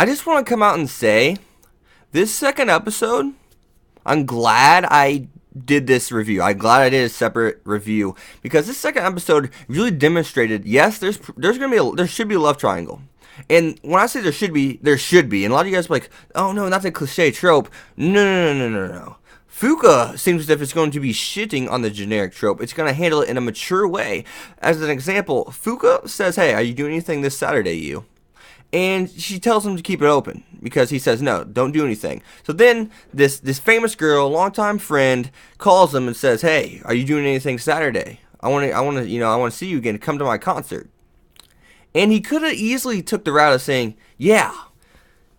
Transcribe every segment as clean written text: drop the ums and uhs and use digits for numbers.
I just want to come out and say this second episode, I'm glad I did this review. I'm glad I did a separate review because this second episode really demonstrated. Yes, there should be a love triangle, and when I say there should be, and a lot of you guys are like, oh no, that's a cliche trope. No. Fuuka seems as if it's going to be shitting on the generic trope. It's going to handle it in a mature way. As an example, Fuuka says, "Hey, are you doing anything this Saturday, you?" And she tells him to keep it open because he says no, don't do anything. So then this famous girl, longtime friend, calls him and says, "Hey, are you doing anything Saturday? I want to see you again. Come to my concert." And he could have easily took the route of saying, "Yeah,"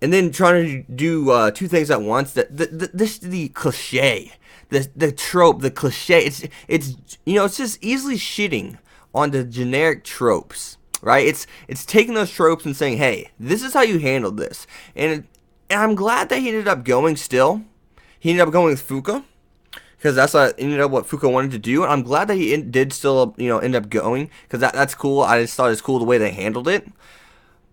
and then trying to do two things at once. The cliche, the trope, the cliche. It's just easily shitting on the generic tropes. Right? It's taking those tropes and saying, hey, this is how you handled this. And I'm glad that he ended up going still. He ended up going with Fuuka because that's what Fuuka wanted to do. And I'm glad that he did still, end up going because that's cool. I just thought it's cool the way they handled it.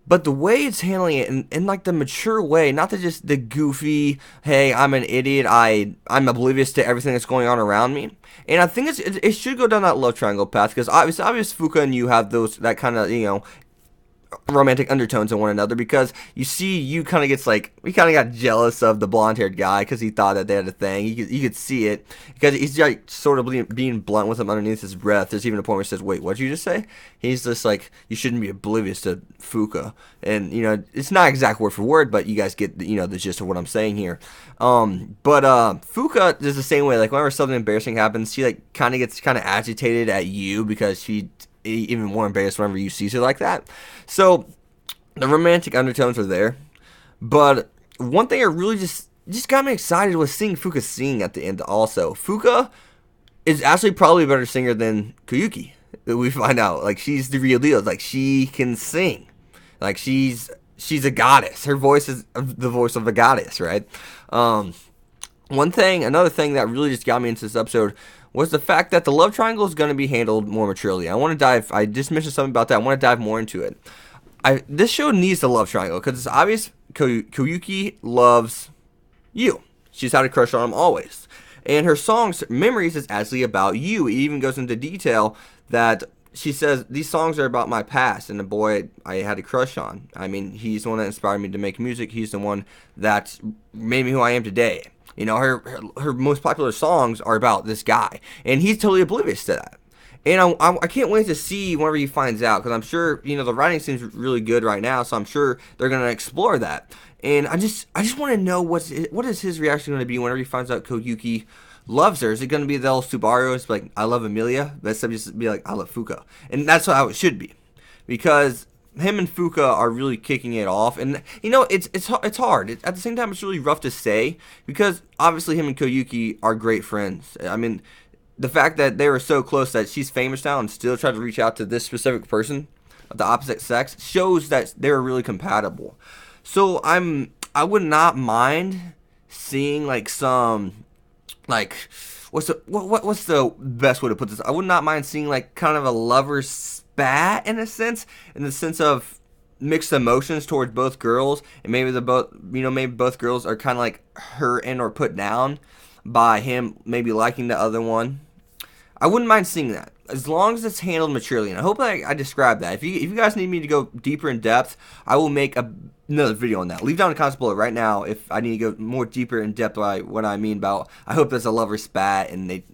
But the way it's handling it in like the mature way, not just the goofy, hey, I'm an idiot, I'm oblivious to everything that's going on around me. And I think it should go down that love triangle path because obviously Fuuka and you have that kind of, romantic undertones in one another because you kind of got jealous of the blonde-haired guy because he thought that they had a thing. You could see it because he's like sort of being blunt with him underneath his breath. There's even a point where he says, "Wait, what'd you just say?" He's just like, "You shouldn't be oblivious to Fuuka," and it's not exact word for word, but you guys get the gist of what I'm saying here. But Fuuka is the same way. Like whenever something embarrassing happens, she like kind of gets agitated at you because she even more embarrassed whenever you see her like that. So the romantic undertones are there, but one thing that really just got me excited was seeing Fuuka sing at the end. Also, Fuuka is actually probably a better singer than Koyuki. We find out like she's the real deal. Like she can sing, like she's a goddess. Her voice is the voice of a goddess, right? Another thing that really just got me into this episode was the fact that the love triangle is going to be handled more maturely. I just mentioned something about that. I want to dive more into it. This show needs the love triangle because it's obvious Koyuki loves you. She's had a crush on him always. And her songs, Memories, is actually about you. It even goes into detail that she says, these songs are about my past and the boy I had a crush on. I mean, he's the one that inspired me to make music. He's the one that made me who I am today. Her most popular songs are about this guy, and he's totally oblivious to that. And I can't wait to see whenever he finds out, because I'm sure the writing seems really good right now, so I'm sure they're gonna explore that. And I just want to know what is his reaction going to be whenever he finds out Koyuki loves her. Is it going to be the old Subaru? It's like, I love Amelia, but instead just be like, I love Fuuka, and that's how it should be, because him and Fuuka are really kicking it off, and it's hard. At the same time, it's really rough to say because obviously him and Koyuki are great friends. I mean, the fact that they were so close that she's famous now and still tried to reach out to this specific person of the opposite sex shows that they're really compatible. So I would not mind seeing like some what's the best way to put this? I would not mind seeing like kind of a lover's spat in the sense of mixed emotions towards both girls, and maybe both girls are kind of like hurt and or put down by him maybe liking the other one. I wouldn't mind seeing that as long as it's handled maturely, and I hope I described that. If you guys need me to go deeper in depth, I will make another video on that. Leave down a comment below right now if I need to go more deeper in depth by what I mean about. I hope there's a lover spat and they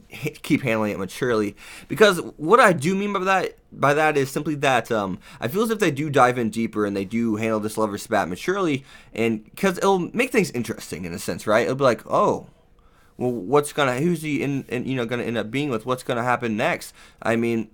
keep handling it maturely, because what I do mean by that is simply that I feel as if they do dive in deeper and they do handle this lover spat maturely, and because it'll make things interesting in a sense, right? It'll be like, oh, well, who's he gonna end up being with? What's gonna happen next? I mean,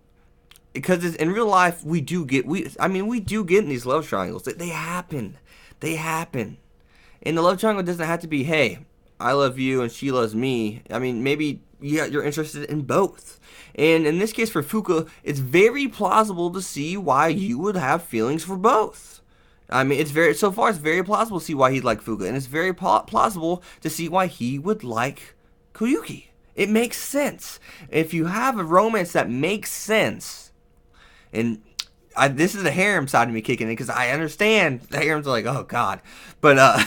because in real life we do get in these love triangles. They happen, and the love triangle doesn't have to be, hey, I love you and she loves me. I mean, maybe you're interested in both. And in this case for Fuuka, it's very plausible to see why you would have feelings for both. I mean, it's very plausible to see why he'd like Fuuka, and it's very plausible to see why he would like Koyuki. It makes sense. If you have a romance that makes sense, and this is the harem side of me kicking in because I understand the harems are like, oh god, but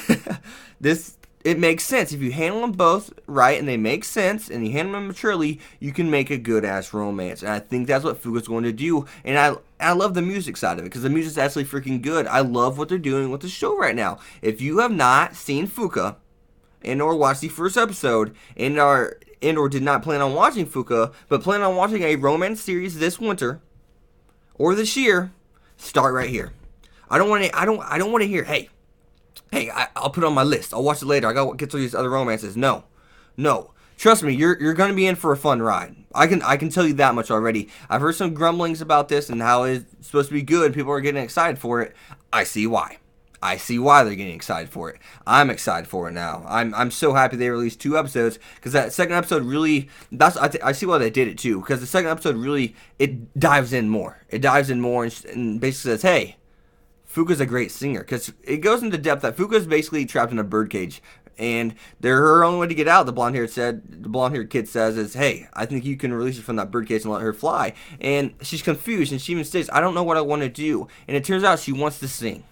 this it makes sense if you handle them both right and they make sense and you handle them maturely. You can make a good ass romance, and I think that's what Fuuka's going to do. And I love the music side of it because the music's actually freaking good. I love what they're doing with the show right now. If you have not seen Fuuka and or watched the first episode and or did not plan on watching Fuuka but plan on watching a romance series this winter or this year, start right here. I don't want to hear, hey, I'll put it on my list. I'll watch it later. I got to get through these other romances. No. Trust me, you're going to be in for a fun ride. I can tell you that much already. I've heard some grumblings about this and how it's supposed to be good. People are getting excited for it. I see why. They're getting excited for it. I'm excited for it now. I'm so happy they released 2 episodes because that second episode really I see why they did it too because the second episode really it dives in more. It dives in more and basically says, hey, Fuuka's a great singer because it goes into depth that Fuuka's basically trapped in a birdcage and her only way to get out. The blonde-haired kid says is, hey, I think you can release her from that birdcage and let her fly. And she's confused and she even states, I don't know what I want to do. And it turns out she wants to sing.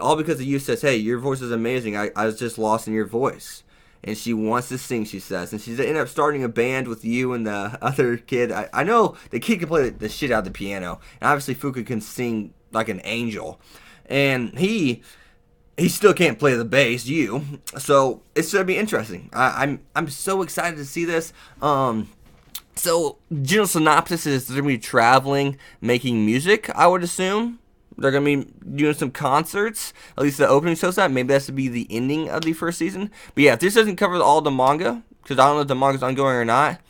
All because the youth says, hey, your voice is amazing. I was just lost in your voice. And she wants to sing, she says. And she's ended up starting a band with you and the other kid. I know the kid can play the shit out of the piano. And obviously Fuuka can sing like an angel. And he still can't play the bass, So it's going to be interesting. I'm so excited to see this. So general synopsis is they're going to be traveling, making music, I would assume. They're going to be doing some concerts. At least the opening shows that. Maybe that's to be the ending of the first season. But yeah, if this doesn't cover all the manga, because I don't know if the manga's ongoing or not,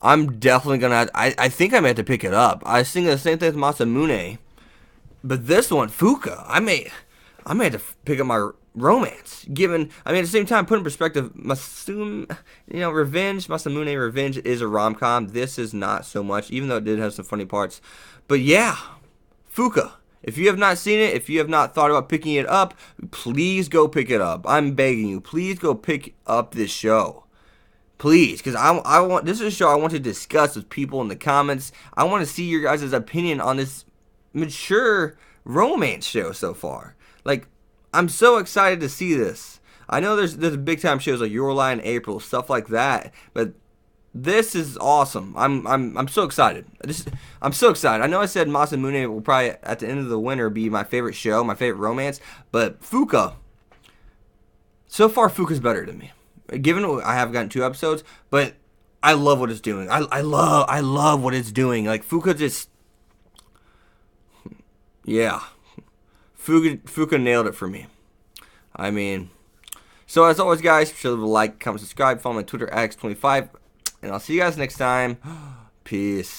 I'm definitely going to... I think I may have to pick it up. I was thinking the same thing with Masamune. But this one, Fuuka, I may have to pick up my romance. At the same time, put in perspective, Masamune Revenge is a rom-com. This is not so much, even though it did have some funny parts. But yeah, Fuuka. If you have not seen it, if you have not thought about picking it up, please go pick it up. I'm begging you, please go pick up this show. Please, because this is a show I want to discuss with people in the comments. I want to see your guys' opinion on this mature romance show so far. Like, I'm so excited to see this. I know there's big time shows like Your Lie in April, stuff like that, but this is awesome. I'm so excited. I'm so excited. I know I said Masamune will probably at the end of the winter be my favorite show, my favorite romance, but Fuuka. So far, Fuuka's better than me. Given I have gotten 2 episodes, but I love what it's doing. I love what it's doing. Like Fuuka just, yeah, Fuuka nailed it for me. I mean, so as always, guys, be sure to like, comment, subscribe, follow me on Twitter @X25. And I'll see you guys next time. Peace.